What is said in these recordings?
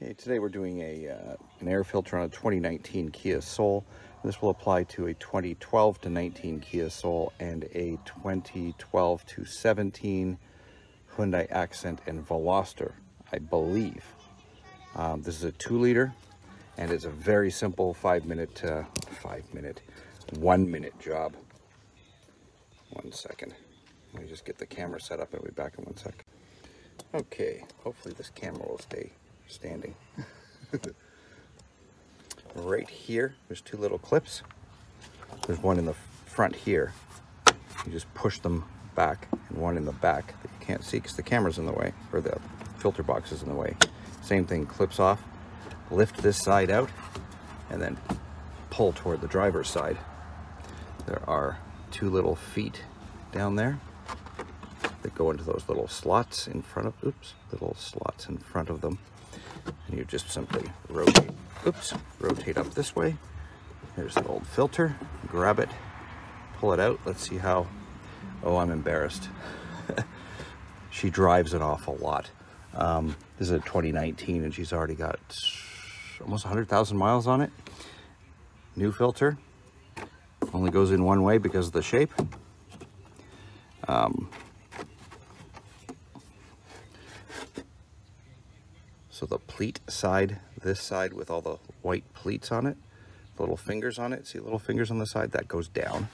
Okay, today we're doing an air filter on a 2019 Kia Soul. This will apply to a 2012 to 19 Kia Soul and a 2012 to 17 Hyundai Accent and Veloster, I believe. This is a 2-liter, and it's a very simple 1 minute job. 1 second. Let me just get the camera set up and I'll be back in 1 sec. Okay, hopefully this camera will stay standing. Right here, there's 2 little clips. There's one in the front here. You just push them back, and one in the back that you can't see because the camera's in the way, or the filter box is in the way. Same thing, clips off. Lift this side out, and then pull toward the driver's side. There are 2 little feet down there that go into those little slots in front of, little slots in front of them. And you just simply rotate up this way. There's the old filter, grab it, pull it out. Let's see how, oh, I'm embarrassed. She drives an awful lot. This is a 2019 and she's already got almost 100,000 miles on it. New filter, only goes in one way because of the shape. So the pleat side, this side with all the white pleats on it, little fingers on it, see little fingers on the side, that goes down.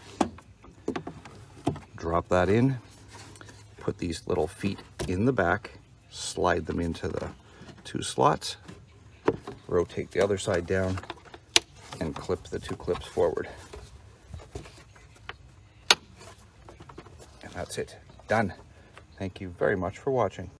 Drop that in, put these little feet in the back, slide them into the 2 slots, rotate the other side down, and clip the 2 clips forward. And that's it, done. Thank you very much for watching.